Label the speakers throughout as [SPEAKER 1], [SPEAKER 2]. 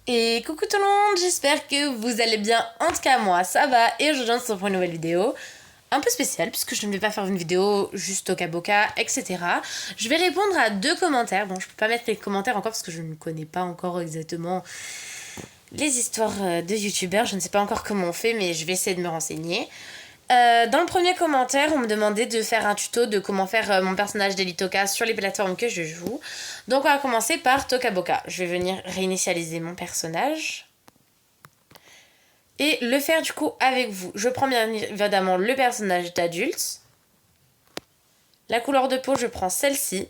[SPEAKER 1] Et coucou tout le monde, j'espère que vous allez bien. En tout cas moi ça va et aujourd'hui on se retrouve pour une nouvelle vidéo un peu spéciale puisque je ne vais pas faire une vidéo juste Toca Boca, etc. Je vais répondre à 2 commentaires. Bon, je peux pas mettre les commentaires encore parce que je ne connais pas encore exactement les histoires de youtubeurs. Je ne sais pas encore comment on fait, mais je vais essayer de me renseigner. Dans le premier commentaire, on me demandait de faire un tuto de comment faire mon personnage d'Ellie Toca sur les plateformes que je joue. Donc on va commencer par Toca Boca. Je vais venir réinitialiser mon personnage et le faire du coup avec vous. Je prends bien évidemment le personnage d'adulte. La couleur de peau, je prends celle-ci.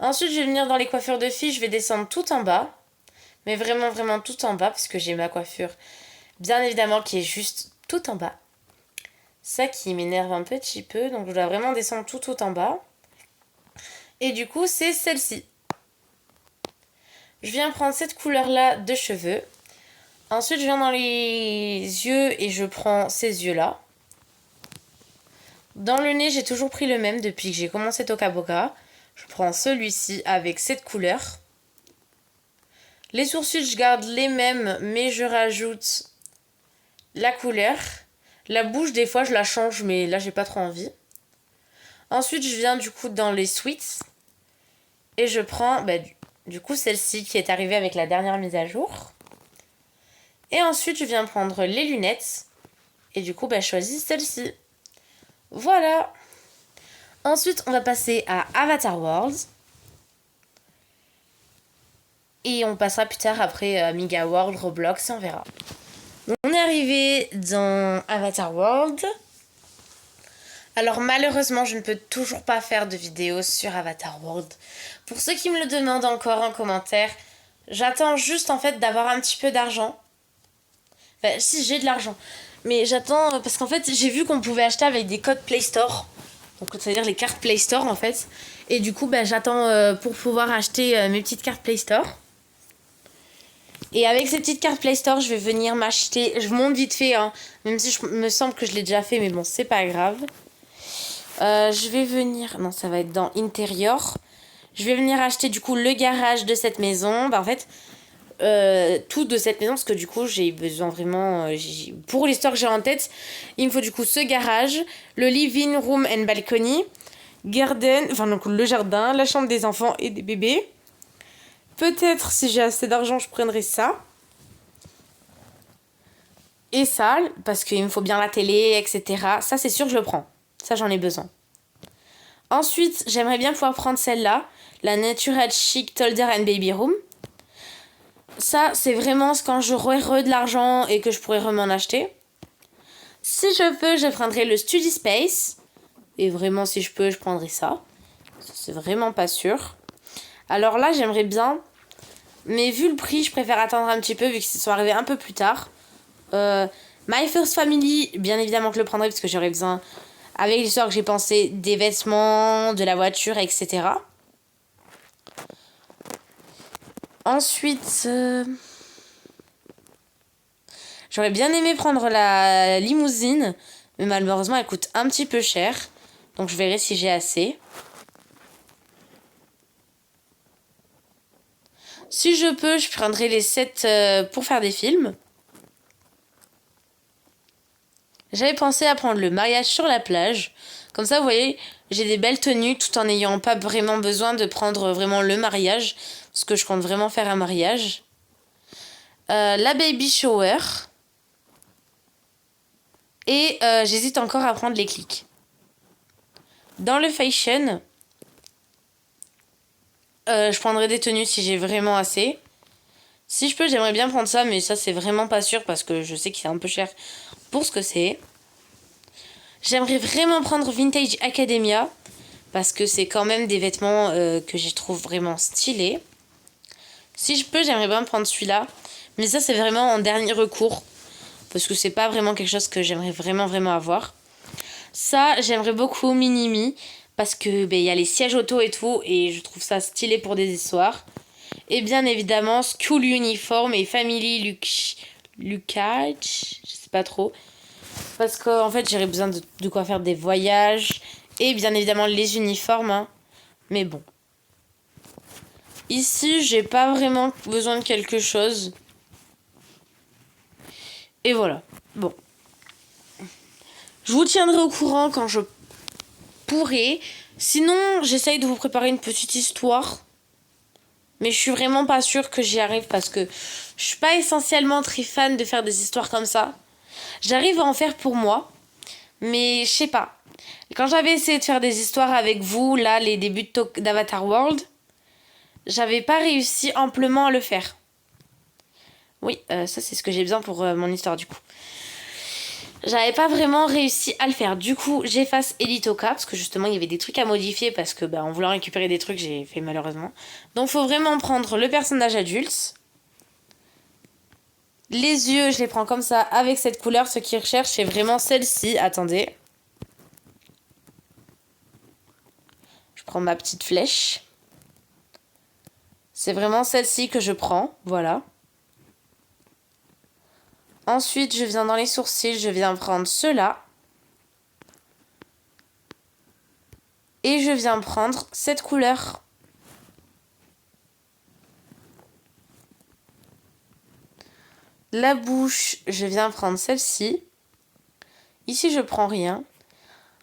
[SPEAKER 1] Ensuite, je vais venir dans les coiffures de filles, je vais descendre tout en bas. Mais vraiment, vraiment tout en bas parce que j'ai ma coiffure bien évidemment qui est juste tout en bas. Ça qui m'énerve un petit peu, donc je dois vraiment descendre tout en bas. Et du coup, c'est celle-ci. Je viens prendre cette couleur-là de cheveux. Ensuite, je viens dans les yeux et je prends ces yeux-là. Dans le nez, j'ai toujours pris le même depuis que j'ai commencé Toca Boca. Je prends celui-ci avec cette couleur. Les sourcils, je garde les mêmes, mais je rajoute la couleur. La bouche, des fois, je la change, mais là, j'ai pas trop envie. Ensuite, je viens du coup dans les sweets. Et je prends du coup celle-ci qui est arrivée avec la dernière mise à jour. Et ensuite, je viens prendre les lunettes. Et du coup, je choisis celle-ci. Voilà. Ensuite, on va passer à Avatar World. Et on passera plus tard après Amiga World, Roblox et on verra. Donc, on est arrivé dans Avatar World. Alors malheureusement, je ne peux toujours pas faire de vidéo sur Avatar World. Pour ceux qui me le demandent encore en commentaire, j'attends juste en fait d'avoir un petit peu d'argent. Enfin, si j'ai de l'argent. Mais j'attends parce qu'en fait, j'ai vu qu'on pouvait acheter avec des codes Play Store. Donc ça veut dire les cartes Play Store en fait. Et du coup, j'attends pour pouvoir acheter mes petites cartes Play Store. Et avec ces petites cartes Play Store, je vais venir m'acheter. Je monte vite fait, hein, même si je me semble que je l'ai déjà fait, mais bon, c'est pas grave. Je vais venir... Non, ça va être dans intérieur. Je vais venir acheter du coup le garage de cette maison. En fait, tout de cette maison parce que du coup, j'ai besoin vraiment... pour l'histoire que j'ai en tête, il me faut du coup ce garage, le living room and balcony, garden, enfin donc le jardin, la chambre des enfants et des bébés. Peut-être si j'ai assez d'argent, je prendrai ça. Et ça, parce qu'il me faut bien la télé, etc. Ça, c'est sûr, je le prends. Ça, j'en ai besoin. Ensuite, j'aimerais bien pouvoir prendre celle-là, la Natural Chic Toddler and Baby Room. Ça, c'est vraiment quand j'aurai de l'argent et que je pourrai m'en acheter. Si je peux, je prendrai le Study Space. Et vraiment, si je peux, je prendrai ça. C'est vraiment pas sûr. Alors là, j'aimerais bien. Mais vu le prix, je préfère attendre un petit peu, vu qu'ils sont arrivés un peu plus tard. My First Family, bien évidemment que je le prendrai, parce que j'aurais besoin, avec l'histoire que j'ai pensé, des vêtements, de la voiture, etc. Ensuite, j'aurais bien aimé prendre la limousine, mais malheureusement, elle coûte un petit peu cher. Donc, je verrai si j'ai assez. Si je peux, je prendrai les 7 pour faire des films. J'avais pensé à prendre le mariage sur la plage. Comme ça, vous voyez, j'ai des belles tenues tout en n'ayant pas vraiment besoin de prendre vraiment le mariage. Parce que je compte vraiment faire un mariage. La baby shower. Et j'hésite encore à prendre les clics. Dans le fashion, je prendrai des tenues si j'ai vraiment assez. Si je peux, j'aimerais bien prendre ça, mais ça, c'est vraiment pas sûr parce que je sais que c'est un peu cher pour ce que c'est. J'aimerais vraiment prendre Vintage Academia parce que c'est quand même des vêtements que je trouve vraiment stylés. Si je peux, j'aimerais bien prendre celui-là. Mais ça, c'est vraiment en dernier recours. Parce que c'est pas vraiment quelque chose que j'aimerais vraiment avoir. Ça, j'aimerais beaucoup Minimi. Parce que y a les sièges auto et tout. Et je trouve ça stylé pour des histoires. Et bien évidemment, School Uniform et Family Lucas. Je sais pas trop. Parce qu'en fait, j'aurais besoin de quoi faire des voyages. Et bien évidemment, les uniformes. Hein. Mais bon. Ici, j'ai pas vraiment besoin de quelque chose. Et voilà. Bon. Je vous tiendrai au courant quand je pourrai. Sinon, j'essaye de vous préparer une petite histoire. Mais je suis vraiment pas sûre que j'y arrive parce que je suis pas essentiellement très fan de faire des histoires comme ça. J'arrive à en faire pour moi, mais je sais pas. Quand j'avais essayé de faire des histoires avec vous, là, les débuts d'Avatar World, j'avais pas réussi amplement à le faire. Oui, ça c'est ce que j'ai besoin pour mon histoire du coup. J'avais pas vraiment réussi à le faire. Du coup, j'efface Elitoka parce que justement il y avait des trucs à modifier parce que en voulant récupérer des trucs, j'ai fait malheureusement. Donc faut vraiment prendre le personnage adulte. Les yeux, je les prends comme ça avec cette couleur. Ce qu'ils recherchent, c'est vraiment celle-ci. Attendez. Je prends ma petite flèche. C'est vraiment celle-ci que je prends. Voilà. Ensuite, je viens dans les sourcils. Je viens prendre ceux-là. Et je viens prendre cette couleur. La bouche, je viens prendre celle-ci. Ici, je prends rien.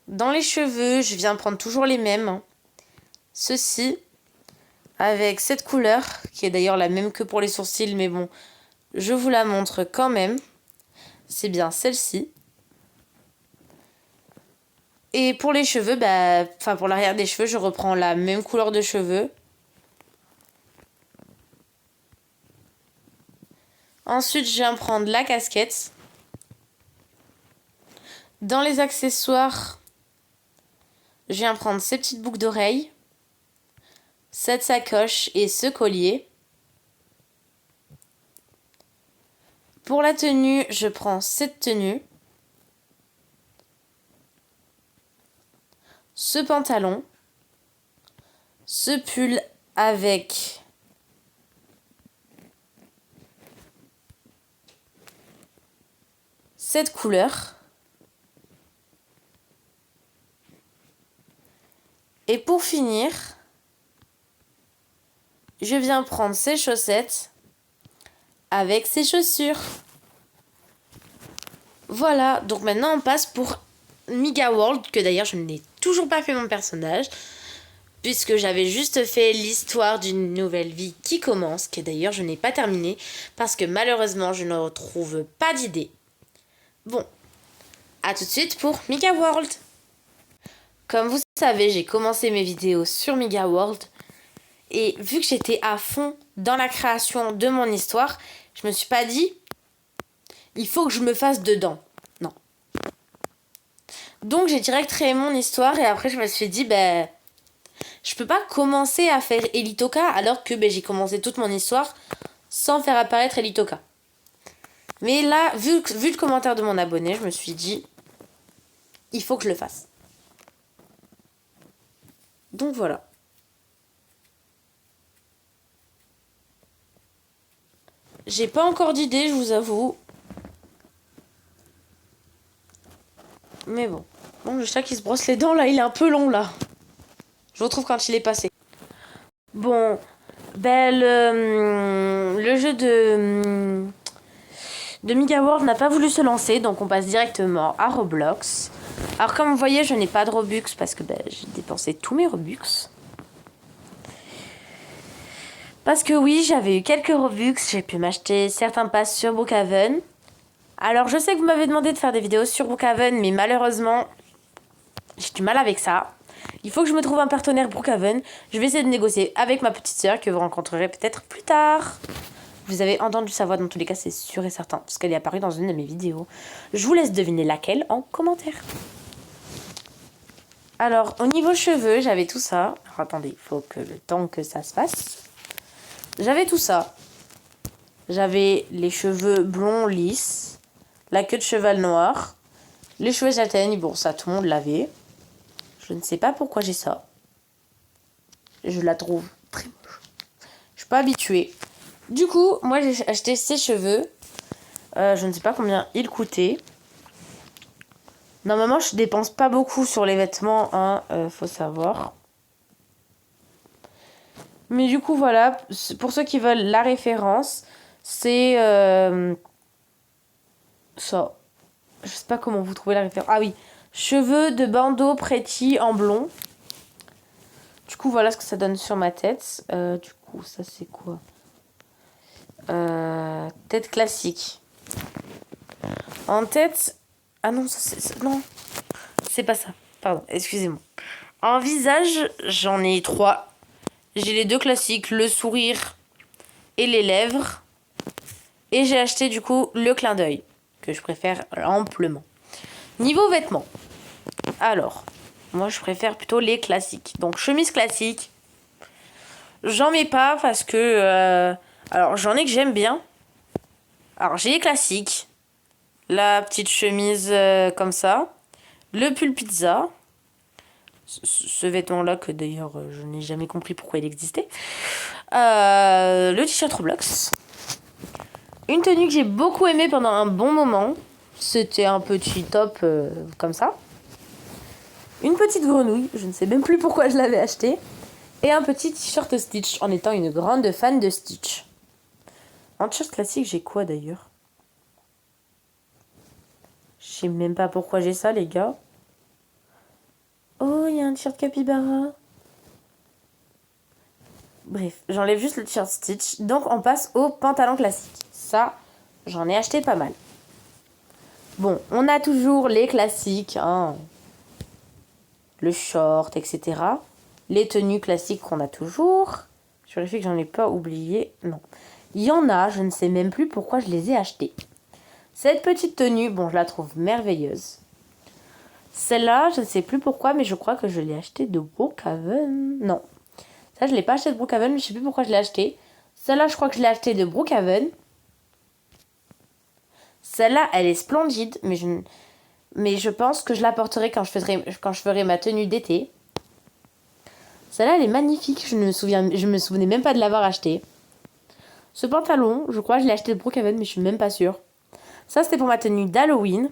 [SPEAKER 1] Dans les cheveux, je viens prendre toujours les mêmes. Ceci, avec cette couleur, qui est d'ailleurs la même que pour les sourcils, mais bon, je vous la montre quand même. C'est bien celle-ci. Et pour les cheveux, pour l'arrière des cheveux, je reprends la même couleur de cheveux. Ensuite, je viens prendre la casquette. Dans les accessoires, je viens prendre ces petites boucles d'oreilles, cette sacoche et ce collier. Pour la tenue, je prends cette tenue, ce pantalon, ce pull avec cette couleur. Et pour finir, je viens prendre ces chaussettes avec ces chaussures. Voilà, donc maintenant on passe pour Miga World, que d'ailleurs je n'ai toujours pas fait mon personnage, puisque j'avais juste fait l'histoire d'une nouvelle vie qui commence, que d'ailleurs je n'ai pas terminée, parce que malheureusement je ne retrouve pas d'idée. Bon, à tout de suite pour Miga World. Comme vous savez, j'ai commencé mes vidéos sur Miga World, et vu que j'étais à fond dans la création de mon histoire, je me suis pas dit, il faut que je me fasse dedans. Non. Donc j'ai direct créé mon histoire et après je me suis dit, je peux pas commencer à faire Elitoka alors que j'ai commencé toute mon histoire sans faire apparaître Elitoka. Mais là, vu le commentaire de mon abonné, je me suis dit, il faut que je le fasse. Donc voilà. J'ai pas encore d'idée, je vous avoue. Mais bon. Bon, le chat qui se brosse les dents, là, il est un peu long, là. Je vous retrouve quand il est passé. Bon, le jeu de Miga World n'a pas voulu se lancer, donc on passe directement à Roblox. Alors comme vous voyez, je n'ai pas de Robux parce que j'ai dépensé tous mes Robux. Parce que oui, j'avais eu quelques Robux, j'ai pu m'acheter certains passes sur Brookhaven. Alors je sais que vous m'avez demandé de faire des vidéos sur Brookhaven, mais malheureusement, j'ai du mal avec ça. Il faut que je me trouve un partenaire Brookhaven. Je vais essayer de négocier avec ma petite sœur que vous rencontrerez peut-être plus tard. Vous avez entendu sa voix dans tous les cas, c'est sûr et certain, parce qu'elle est apparue dans une de mes vidéos. Je vous laisse deviner laquelle en commentaire. Alors, au niveau cheveux, j'avais tout ça. Alors, attendez, il faut que le temps que ça se fasse. J'avais tout ça. J'avais les cheveux blonds lisses, la queue de cheval noire, les cheveux châtaignes, bon ça tout le monde l'avait. Je ne sais pas pourquoi j'ai ça. Je la trouve très moche. Je suis pas habituée. Du coup, moi j'ai acheté ces cheveux. Je ne sais pas combien ils coûtaient. Normalement, je dépense pas beaucoup sur les vêtements, hein, faut savoir. Mais du coup, voilà, pour ceux qui veulent la référence, c'est ça. Je sais pas comment vous trouvez la référence. Ah oui, cheveux de bandeau Pretty en blond. Du coup, voilà ce que ça donne sur ma tête. Du coup, ça c'est quoi? Tête classique. En tête... Ah non, non, c'est pas ça. Pardon, excusez-moi. En visage, j'en ai 3. J'ai les 2 classiques, le sourire et les lèvres. Et j'ai acheté du coup le clin d'œil, que je préfère amplement. Niveau vêtements, alors, moi je préfère plutôt les classiques. Donc chemise classique, j'en mets pas parce que... alors j'en ai que j'aime bien. Alors j'ai les classiques, la petite chemise comme ça, le pull pizza, ce vêtement-là que d'ailleurs je n'ai jamais compris pourquoi il existait, le t-shirt Roblox, une tenue que j'ai beaucoup aimée pendant un bon moment, c'était un petit top comme ça, une petite grenouille, je ne sais même plus pourquoi je l'avais acheté, et un petit t-shirt Stitch en étant une grande fan de Stitch. En t-shirt classique, j'ai quoi d'ailleurs? Je sais même pas pourquoi j'ai ça, les gars. Oh, il y a un t-shirt capybara. Bref, j'enlève juste le t-shirt Stitch. Donc, on passe au pantalon classique. Ça, j'en ai acheté pas mal. Bon, on a toujours les classiques, hein. Le short, etc. Les tenues classiques qu'on a toujours. Je vérifie que j'en ai pas oublié. Non. Il y en a, je ne sais même plus pourquoi je les ai achetées. Cette petite tenue, bon, je la trouve merveilleuse. Celle-là, je ne sais plus pourquoi, mais je crois que je l'ai achetée de Brookhaven. Non. Ça, je ne l'ai pas acheté de Brookhaven, mais je ne sais plus pourquoi je l'ai acheté. Celle-là, je crois que je l'ai achetée de Brookhaven. Celle-là, elle est splendide, mais je pense que je la porterai quand je ferai ma tenue d'été. Celle-là, elle est magnifique. Je me souvenais même pas de l'avoir achetée. Ce pantalon, je crois que je l'ai acheté de Brookhaven, mais je suis même pas sûre. Ça, c'était pour ma tenue d'Halloween.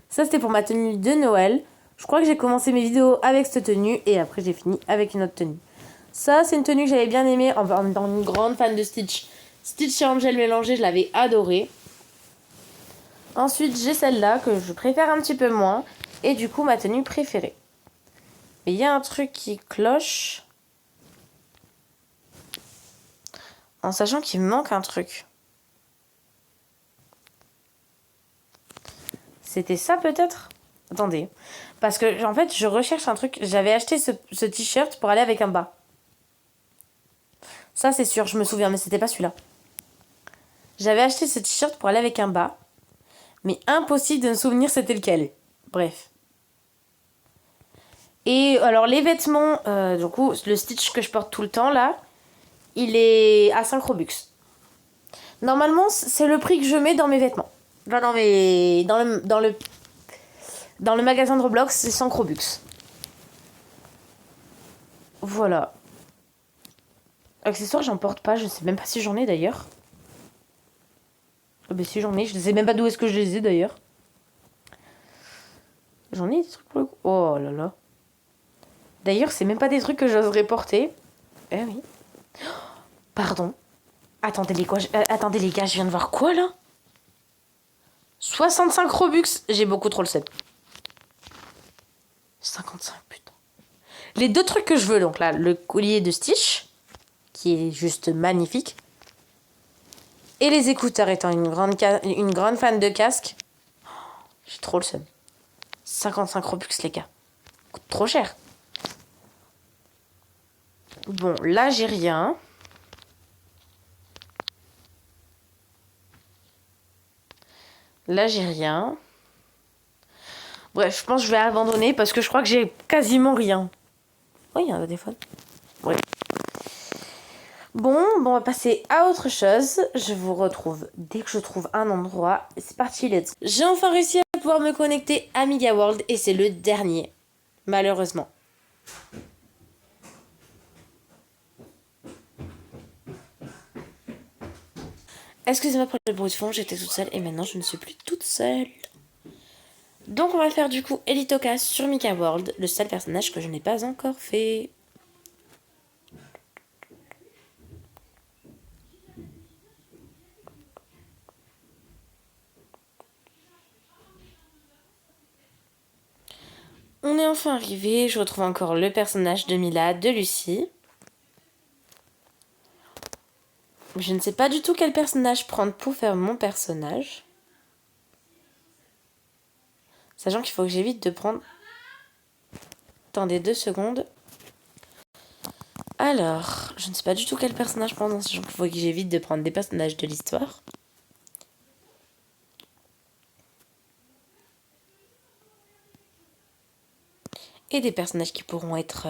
[SPEAKER 1] Ça, c'était pour ma tenue de Noël. Je crois que j'ai commencé mes vidéos avec cette tenue et après, j'ai fini avec une autre tenue. Ça, c'est une tenue que j'avais bien aimée en étant une grande fan de Stitch. Stitch et Angel mélangés, je l'avais adorée. Ensuite, j'ai celle-là que je préfère un petit peu moins. Et du coup, ma tenue préférée. Mais il y a un truc qui cloche. En sachant qu'il me manque un truc. C'était ça peut-être? Attendez. Parce que en fait, je recherche un truc. J'avais acheté ce t-shirt pour aller avec un bas. Ça, c'est sûr, je me souviens, mais c'était pas celui-là. J'avais acheté ce t-shirt pour aller avec un bas. Mais impossible de me souvenir c'était lequel. Bref. Et alors, les vêtements, du coup, le Stitch que je porte tout le temps, là, il est à 5 Robux. Normalement, c'est le prix que je mets dans mes vêtements. Enfin, dans le magasin de Roblox, c'est 5 Robux. Voilà. Accessoires, j'en porte pas. Je sais même pas si j'en ai d'ailleurs. Ah bah si j'en ai, je sais même pas d'où est-ce que je les ai d'ailleurs. J'en ai des trucs pour le coup. Oh là là. D'ailleurs, c'est même pas des trucs que j'oserais porter. Eh oui. Pardon. Attendez les gars, je viens de voir quoi là? 65 Robux. J'ai beaucoup trop le seum. 55, putain. Les 2 trucs que je veux, donc là, le collier de Stitch, qui est juste magnifique. Et les écouteurs, étant une grande fan de casque. J'ai trop le seum. 55 Robux, les gars. Coûte trop cher. Bon, là, j'ai rien. Là, j'ai rien. Bref, je pense que je vais abandonner parce que je crois que j'ai quasiment rien. Oh, il y a un téléphone. Ouais. Bon, on va passer à autre chose. Je vous retrouve dès que je trouve un endroit. C'est parti, let's go. J'ai enfin réussi à pouvoir me connecter à Media World et c'est le dernier, malheureusement. Excusez-moi pour le bruit de fond, j'étais toute seule et maintenant je ne suis plus toute seule. Donc on va faire du coup Elitoka sur Mika World, le seul personnage que je n'ai pas encore fait. On est enfin arrivé. Je retrouve encore le personnage de Mila, de Lucie. Je ne sais pas du tout quel personnage prendre pour faire mon personnage. Sachant qu'il faut que j'évite de prendre... Attendez 2 secondes. Alors, je ne sais pas du tout quel personnage prendre, sachant qu'il faut que j'évite de prendre des personnages de l'histoire. Et des personnages qui pourront être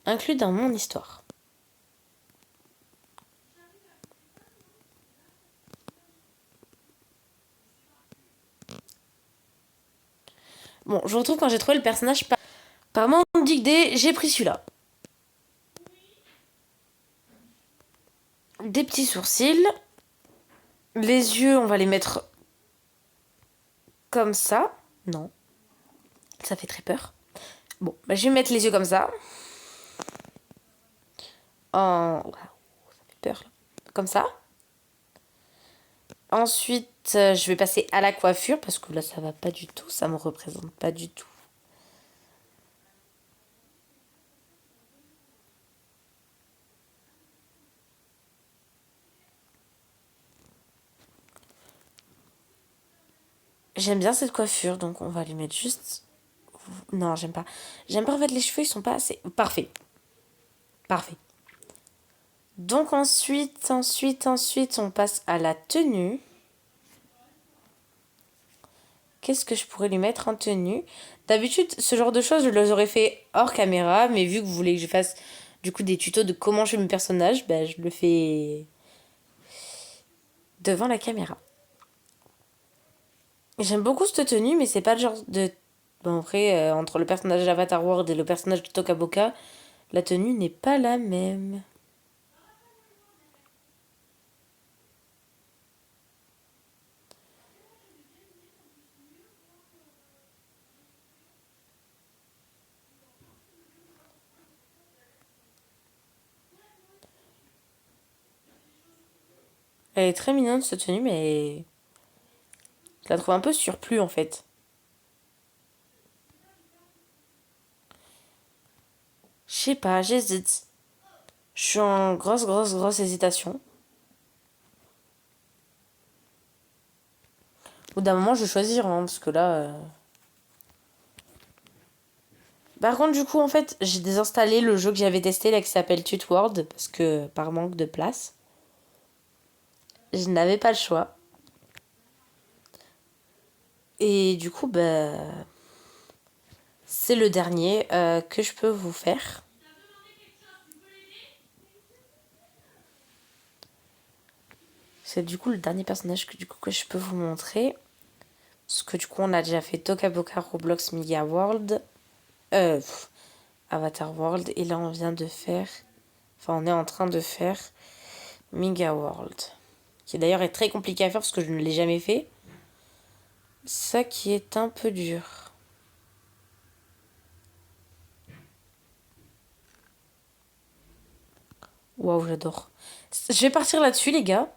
[SPEAKER 1] inclus dans mon histoire. Bon, je vous retrouve quand j'ai trouvé le personnage par manque d'idées, j'ai pris celui-là. Des petits sourcils. Les yeux, on va les mettre comme ça. Non. Ça fait très peur. Bon, bah, je vais mettre les yeux comme ça. Waouh, ça fait peur là. Comme ça. Ensuite, je vais passer à la coiffure parce que là, ça va pas du tout. Ça me représente pas du tout. J'aime bien cette coiffure, donc on va lui mettre juste... Non, j'aime pas. J'aime pas en fait les cheveux, ils sont pas assez... Parfait. Parfait. Donc ensuite, on passe à la tenue. Qu'est-ce que je pourrais lui mettre en tenue? D'habitude, ce genre de choses, je les aurais fait hors caméra, mais vu que vous voulez que je fasse du coup des tutos de comment je fais mes personnages, ben, je le fais devant la caméra. J'aime beaucoup cette tenue, mais c'est pas le genre de... Bon, après, entre le personnage d'Avatar World et le personnage de Toca Boca, la tenue n'est pas la même. Elle est très mignonne cette tenue, mais je la trouve un peu surplus en fait. Je sais pas, j'hésite. Je suis en grosse hésitation. Au bout d'un moment, je vais choisir, hein, parce que là... Par contre, du coup, en fait, j'ai désinstallé le jeu que j'avais testé, là, qui s'appelle Tutworld, parce que par manque de place, je n'avais pas le choix. Et du coup, bah... c'est le dernier que je peux vous faire. C'est du coup le dernier personnage que je peux vous montrer. Parce que du coup, on a déjà fait Toca Boca, Roblox, Mega World. Avatar World. Et là, on vient de faire... Enfin, on est en train de faire Mega World. Qui d'ailleurs est très compliqué à faire parce que je ne l'ai jamais fait. Ça qui est un peu dur. Waouh, j'adore. Je vais partir là-dessus, les gars.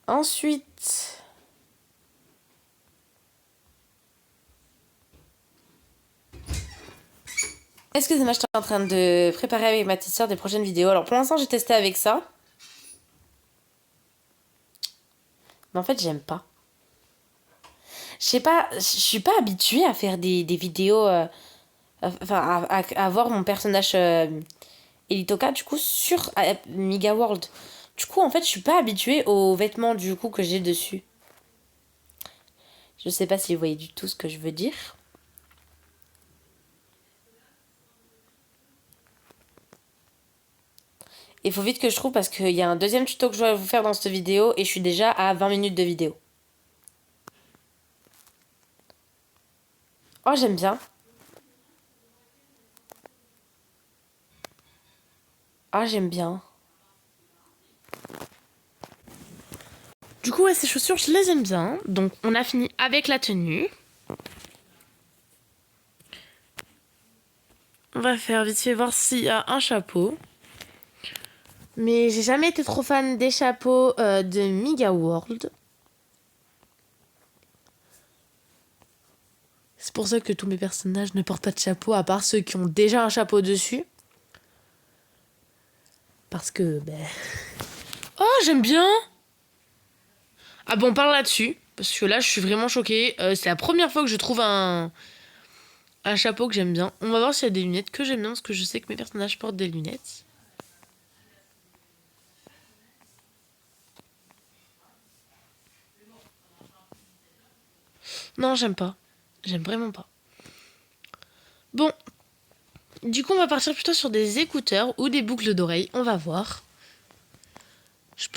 [SPEAKER 1] Ensuite... Excusez-moi, je suis en train de préparer avec ma petite soeur des prochaines vidéos. Alors pour l'instant, j'ai testé avec ça. Mais en fait, j'aime pas. Je sais pas, je suis pas habituée à faire des vidéos... Enfin, à voir mon personnage Elitoka, du coup, sur Mega World. Du coup, en fait, je suis pas habituée aux vêtements, du coup, que j'ai dessus. Je sais pas si vous voyez du tout ce que je veux dire. Il faut vite que je trouve parce qu'il y a un deuxième tuto que je dois vous faire dans cette vidéo et je suis déjà à 20 minutes de vidéo. Oh, j'aime bien. Ah, j'aime bien. Du coup, ouais, ces chaussures, je les aime bien. Donc, on a fini avec la tenue. On va faire vite fait voir s'il y a un chapeau. Mais j'ai jamais été trop fan des chapeaux de Mega World. pour ça que tous mes personnages ne portent pas de chapeau, à part ceux qui ont déjà un chapeau dessus. Parce que, Oh, j'aime bien. Ah bon, on parle là-dessus. Parce que là, je suis vraiment choquée. C'est la première fois que je trouve un chapeau que j'aime bien. On va voir s'il y a des lunettes que j'aime bien, parce que je sais que mes personnages portent des lunettes. Non, j'aime pas. J'aime vraiment pas. Bon. Du coup, on va partir plutôt sur des écouteurs ou des boucles d'oreilles. On va voir. Je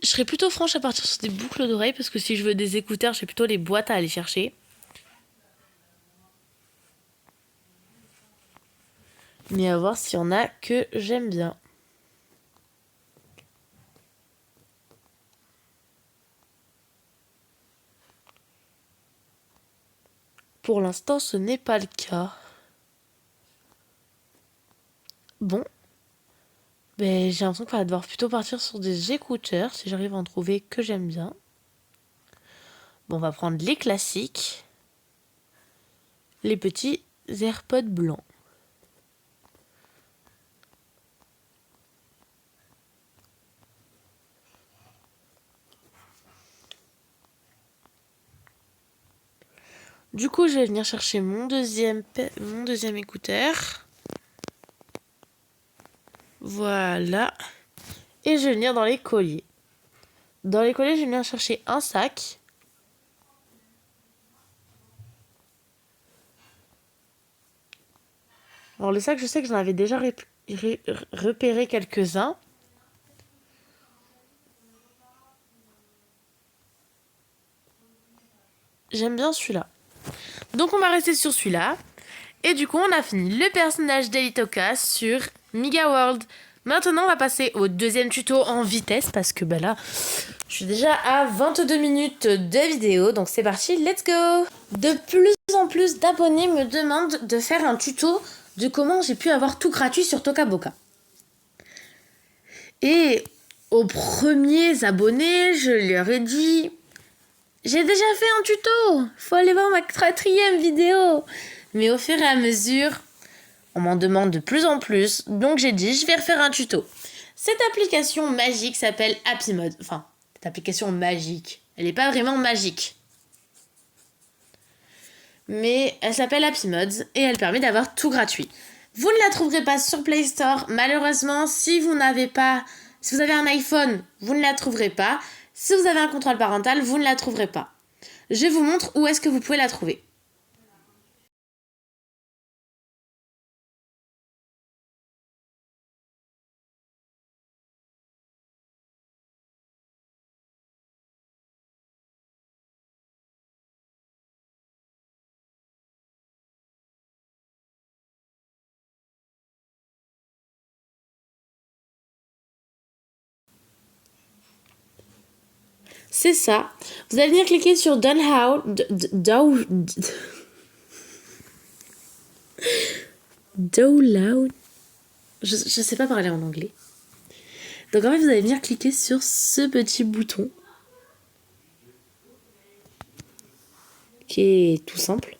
[SPEAKER 1] serais plutôt franche à partir sur des boucles d'oreilles, parce que si je veux des écouteurs, j'ai plutôt les boîtes à aller chercher. Mais à voir s'il y en a que j'aime bien. Pour l'instant, ce n'est pas le cas. Bon. J'ai l'impression qu'on va devoir plutôt partir sur des écouteurs, si j'arrive à en trouver que j'aime bien. Bon, on va prendre les classiques. Les petits AirPods blancs. Du coup, je vais venir chercher mon deuxième écouteur. Voilà. Et je vais venir dans les colliers. Dans les colliers, je vais venir chercher un sac. Alors le sac, je sais que j'en avais déjà repéré quelques-uns. J'aime bien celui-là. Donc on va rester sur celui-là. Et du coup, on a fini le personnage d'Elitoka sur Miga World. Maintenant, on va passer au deuxième tuto en vitesse, parce que là, je suis déjà à 22 minutes de vidéo. Donc c'est parti, let's go! De plus en plus d'abonnés me demandent de faire un tuto de comment j'ai pu avoir tout gratuit sur Toca Boca. Et aux premiers abonnés, je leur ai dit... J'ai déjà fait un tuto, faut aller voir ma 4e vidéo. Mais au fur et à mesure, on m'en demande de plus en plus. Donc j'ai dit, je vais refaire un tuto. Cette application magique s'appelle HappyMod. Enfin, cette application magique. Elle n'est pas vraiment magique. Mais elle s'appelle HappyMods et elle permet d'avoir tout gratuit. Vous ne la trouverez pas sur Play Store. Malheureusement, si vous avez un iPhone, vous ne la trouverez pas. Si vous avez un contrôle parental, vous ne la trouverez pas. Je vous montre où est-ce que vous pouvez la trouver. C'est ça. Vous allez venir cliquer sur Download. Je sais pas parler en anglais. Donc en fait, vous allez venir cliquer sur ce petit bouton. Qui est tout simple.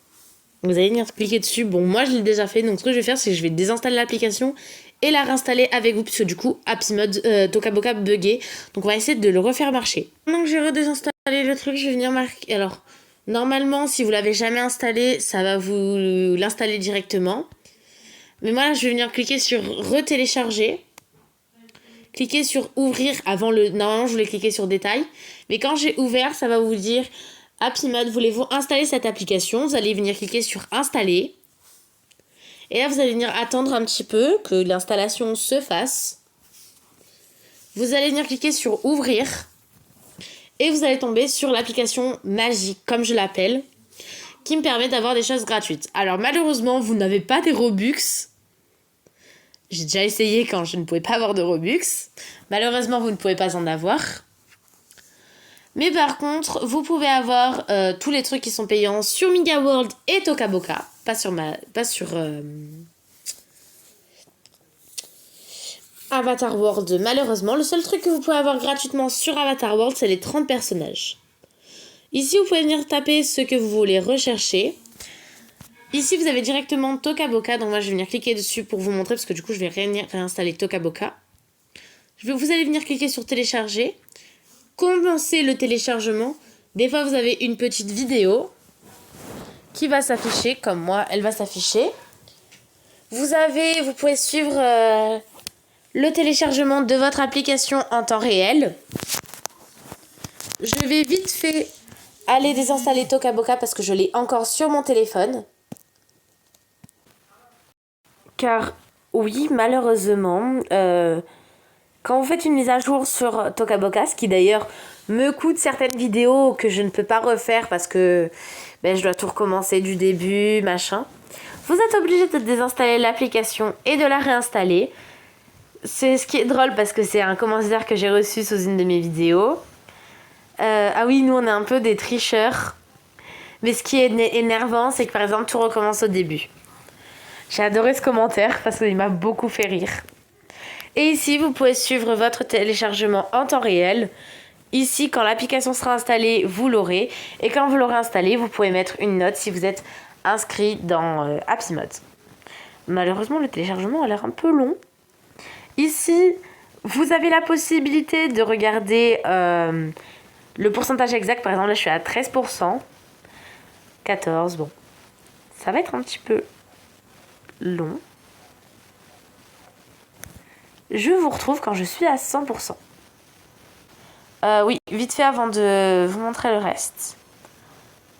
[SPEAKER 1] Vous allez venir cliquer dessus. Bon, moi je l'ai déjà fait. Donc ce que je vais faire, c'est que je vais désinstaller l'application et la réinstaller avec vous. Puisque du coup, HappyMod Toca Boca bugué. Donc on va essayer de le refaire marcher. Maintenant que j'ai redésinstallé le truc, je vais venir marquer. Alors, normalement, si vous l'avez jamais installé, ça va vous l'installer directement. Mais moi, là, je vais venir cliquer sur retélécharger. Cliquez sur ouvrir avant le... Normalement, je voulais cliquer sur détail. Mais quand j'ai ouvert, ça va vous dire HappyMod, voulez-vous installer cette application? Vous allez venir cliquer sur installer. Et là, vous allez venir attendre un petit peu que l'installation se fasse. Vous allez venir cliquer sur ouvrir. Et vous allez tomber sur l'application magique, comme je l'appelle, qui me permet d'avoir des choses gratuites. Alors malheureusement, vous n'avez pas des Robux. J'ai déjà essayé quand je ne pouvais pas avoir de Robux. Malheureusement, vous ne pouvez pas en avoir. Mais par contre, vous pouvez avoir tous les trucs qui sont payants sur Miga World et Toca Boca. Pas sur Avatar World, malheureusement. Le seul truc que vous pouvez avoir gratuitement sur Avatar World, c'est les 30 personnages. Ici, vous pouvez venir taper ce que vous voulez rechercher. Ici, vous avez directement Tokaboka. Donc moi, je vais venir cliquer dessus pour vous montrer parce que du coup, je vais réinstaller Tokaboka. Vous allez venir cliquer sur télécharger. Commencer le téléchargement. Des fois, vous avez une petite vidéo qui va s'afficher, comme moi, elle va s'afficher. Vous pouvez suivre le téléchargement de votre application en temps réel. Je vais vite fait aller désinstaller Tokaboka parce que je l'ai encore sur mon téléphone. Car oui, malheureusement, quand vous faites une mise à jour sur Tokaboka, ce qui d'ailleurs me coûte certaines vidéos que je ne peux pas refaire parce que je dois tout recommencer du début, machin. Vous êtes obligé de désinstaller l'application et de la réinstaller. C'est ce qui est drôle parce que c'est un commentaire que j'ai reçu sous une de mes vidéos. Ah oui, nous on est un peu des tricheurs. Mais ce qui est énervant, c'est que par exemple tout recommence au début. J'ai adoré ce commentaire parce qu'il m'a beaucoup fait rire. Et ici, vous pouvez suivre votre téléchargement en temps réel. Ici, quand l'application sera installée, vous l'aurez. Et quand vous l'aurez installée, vous pouvez mettre une note si vous êtes inscrit dans Happy Mode. Malheureusement, le téléchargement a l'air un peu long. Ici, vous avez la possibilité de regarder le pourcentage exact. Par exemple, là, je suis à 13%. 14, bon. Ça va être un petit peu long. Je vous retrouve quand je suis à 100%. Oui, vite fait avant de vous montrer le reste.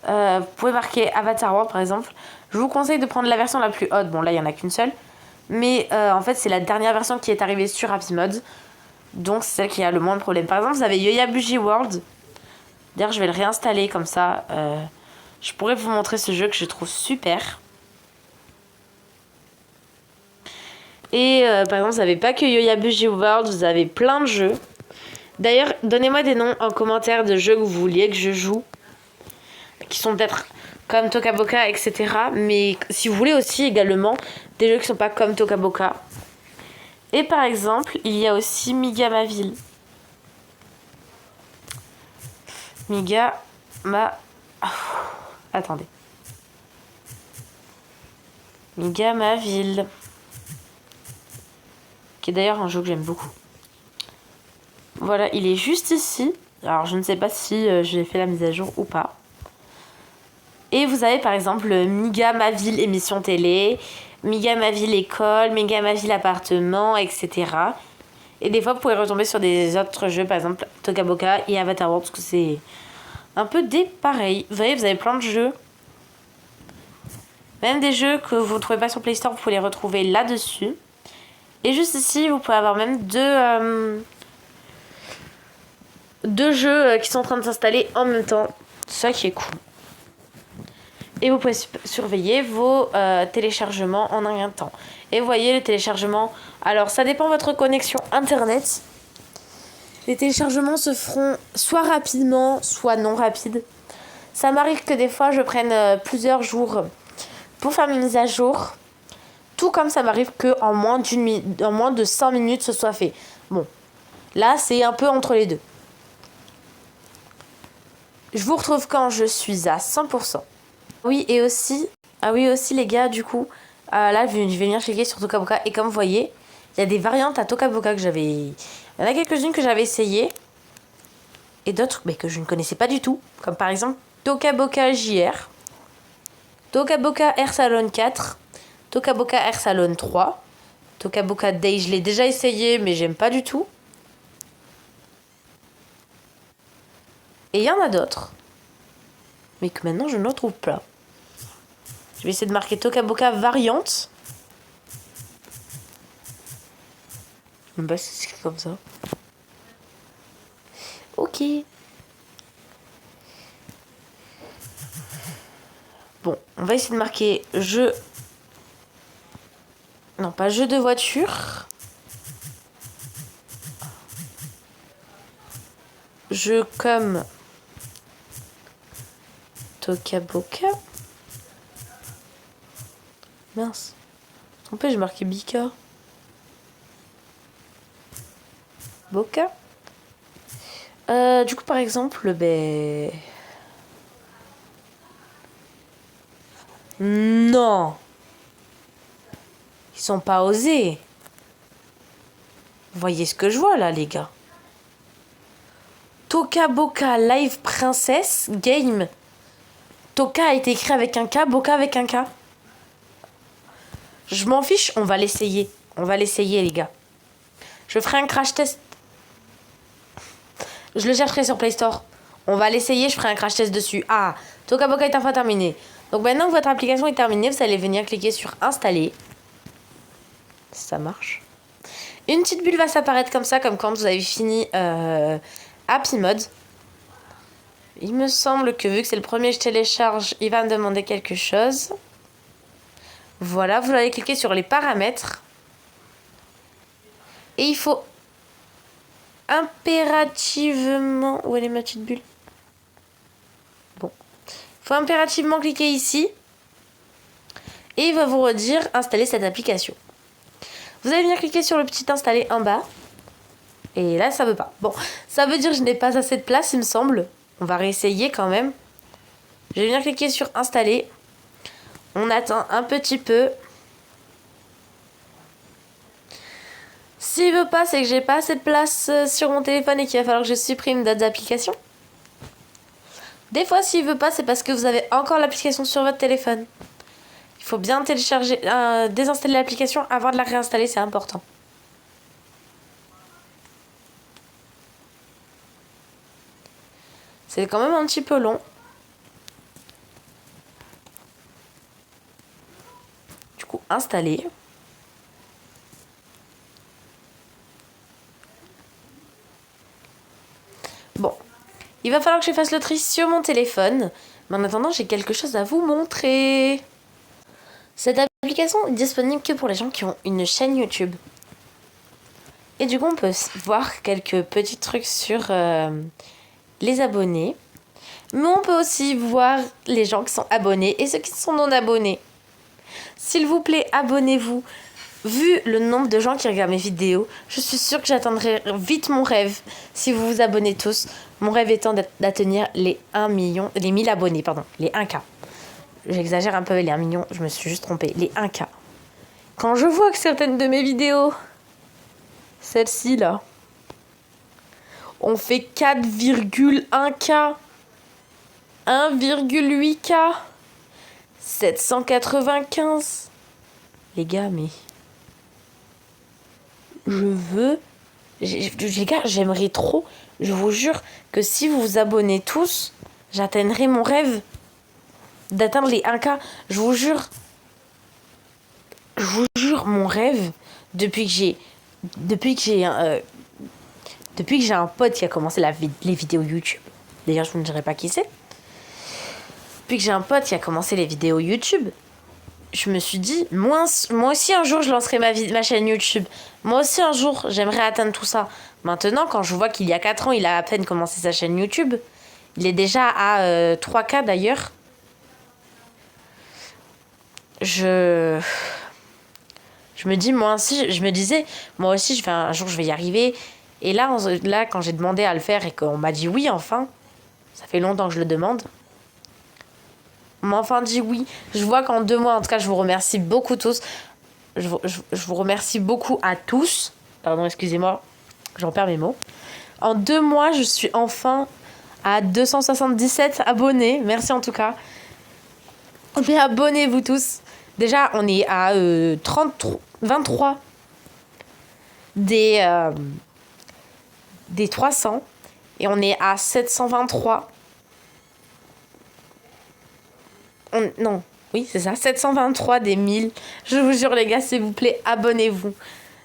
[SPEAKER 1] Vous pouvez marquer Avatar World par exemple. Je vous conseille de prendre la version la plus haute. Bon, là, il n'y en a qu'une seule. Mais en fait, c'est la dernière version qui est arrivée sur Happy Mode. Donc, c'est celle qui a le moins de problèmes. Par exemple, vous avez Yoya Bougie World. D'ailleurs, je vais le réinstaller comme ça. Je pourrais vous montrer ce jeu que je trouve super. Et par exemple, vous n'avez pas que Yoya Bougie World, vous avez plein de jeux. D'ailleurs, donnez-moi des noms en commentaire de jeux que vous vouliez que je joue. Qui sont peut-être comme Tokaboka, etc. Mais si vous voulez aussi également des jeux qui ne sont pas comme Tokaboka. Et par exemple, il y a aussi Migamaville. Attendez. Migamaville. Qui est d'ailleurs un jeu que j'aime beaucoup. Voilà, il est juste ici. Alors, je ne sais pas si j'ai fait la mise à jour ou pas. Et vous avez par exemple Migamaville émission télé, Migamaville école, Migamaville appartement, etc. Et des fois, vous pouvez retomber sur des autres jeux, par exemple Tokaboka et Avatar World, parce que c'est un peu des pareils. Vous voyez, vous avez plein de jeux. Même des jeux que vous ne trouvez pas sur Play Store, vous pouvez les retrouver là-dessus. Et juste ici, vous pouvez avoir même deux jeux qui sont en train de s'installer en même temps. Ça qui est cool. Et vous pouvez surveiller vos téléchargements en un temps. Et vous voyez le téléchargement. Alors, ça dépend de votre connexion internet. Les téléchargements se feront soit rapidement, soit non rapides. Ça m'arrive que des fois, je prenne plusieurs jours pour faire mes mises à jour. Tout comme ça m'arrive qu'en moins de 5 minutes, ce soit fait. Bon, là, c'est un peu entre les deux. Je vous retrouve quand je suis à 100%. Oui, et aussi, les gars, du coup, là, je vais venir checker sur Tokaboka. Et comme vous voyez, il y a des variantes à Tokaboka que j'avais... Il y en a quelques-unes que j'avais essayées. Et d'autres que je ne connaissais pas du tout. Comme par exemple Tokaboka JR. Tokaboka Air Salon 4. Tokaboka Air Salon 3. Tokaboka Day, je l'ai déjà essayé, mais j'aime pas du tout. Et il y en a d'autres. Mais que maintenant, je ne retrouve pas. Je vais essayer de marquer Tokaboka variante. Je sais pas si c'est comme ça. Ok. Bon, on va essayer de marquer jeu... Non, pas jeu de voiture. Jeu comme Tokaboka. Mince. Trompé, j'ai marqué Bika. Boka. Du coup, par exemple, Non. Ils sont pas osés. Vous voyez ce que je vois là, les gars. Toka Boca Live Princess Game. Toka a été écrit avec un K, Boca avec un K. Je m'en fiche, on va l'essayer. On va l'essayer, les gars. Je ferai un crash test. Je le chercherai sur Play Store. On va l'essayer, je ferai un crash test dessus. Ah, Toka Boca est enfin terminé. Donc maintenant que votre application est terminée, vous allez venir cliquer sur Installer. Ça marche. Une petite bulle va s'apparaître comme ça, comme quand vous avez fini Happy Mode. Il me semble que vu que c'est le premier que je télécharge, il va me demander quelque chose. Voilà, vous allez cliquer sur les paramètres. Et il faut impérativement... Où elle est ma petite bulle? Bon. Il faut impérativement cliquer ici. Et il va vous redire installer cette application. Vous allez venir cliquer sur le petit installer en bas. Et là, ça veut pas. Bon, ça veut dire que je n'ai pas assez de place, il me semble. On va réessayer quand même. Je vais venir cliquer sur installer. On attend un petit peu. S'il veut pas, c'est que j'ai pas assez de place sur mon téléphone et qu'il va falloir que je supprime d'autres applications. Des fois, s'il veut pas, c'est parce que vous avez encore l'application sur votre téléphone. Il faut bien télécharger, désinstaller l'application avant de la réinstaller, c'est important. C'est quand même un petit peu long. Du coup, installer. Bon, il va falloir que je fasse le tri sur mon téléphone. Mais en attendant, j'ai quelque chose à vous montrer. Cette application est disponible que pour les gens qui ont une chaîne YouTube. Et du coup, on peut voir quelques petits trucs sur les abonnés. Mais on peut aussi voir les gens qui sont abonnés et ceux qui sont non abonnés. S'il vous plaît, abonnez-vous. Vu le nombre de gens qui regardent mes vidéos, je suis sûre que j'atteindrai vite mon rêve si vous vous abonnez tous. Mon rêve étant d'atteindre les 1 million, les 1000 abonnés, pardon, les 1K. J'exagère un peu, les 1 million, je me suis juste trompée, les 1K. Quand je vois que certaines de mes vidéos, celle-ci là, on fait 4,1K, 1,8K, 795. Les gars, mais... Les gars, j'aimerais trop, je vous jure, que si vous vous abonnez tous, j'atteindrai mon rêve d'atteindre les 1K. Je vous jure, mon rêve, depuis que j'ai un pote qui a commencé les vidéos YouTube. D'ailleurs, je vous ne dirai pas qui c'est. Depuis que j'ai un pote qui a commencé les vidéos YouTube, je me suis dit, moi aussi un jour je lancerai ma chaîne YouTube. Moi aussi un jour j'aimerais atteindre tout ça. Maintenant, quand je vois qu'il y a 4 ans, il a à peine commencé sa chaîne YouTube. Il est déjà à 3K d'ailleurs. Je me dis, moi aussi, un jour je vais y arriver. Et là, quand j'ai demandé à le faire et qu'on m'a dit oui, enfin, ça fait longtemps que je le demande. On m'a enfin dit oui. Je vois qu'en 2 mois, en tout cas, je vous remercie beaucoup tous. Je vous remercie beaucoup à tous. Pardon, excusez-moi, j'en perds mes mots. En 2 mois, je suis enfin à 277 abonnés. Merci en tout cas. Mais abonnez-vous tous. Déjà, on est à 23 des 300. Et on est à 723. Non, oui, c'est ça. 723 des 1000. Je vous jure, les gars, s'il vous plaît, abonnez-vous.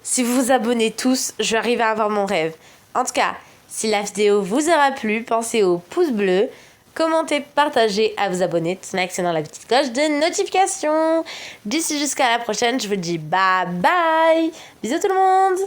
[SPEAKER 1] Si vous vous abonnez tous, je vais arriver à avoir mon rêve. En tout cas, si la vidéo vous aura plu, pensez au pouce bleu, commentez, partagez, à vous abonner, tout en actionnant la petite cloche de notification. D'ici jusqu'à la prochaine, je vous dis bye bye. Bisous tout le monde.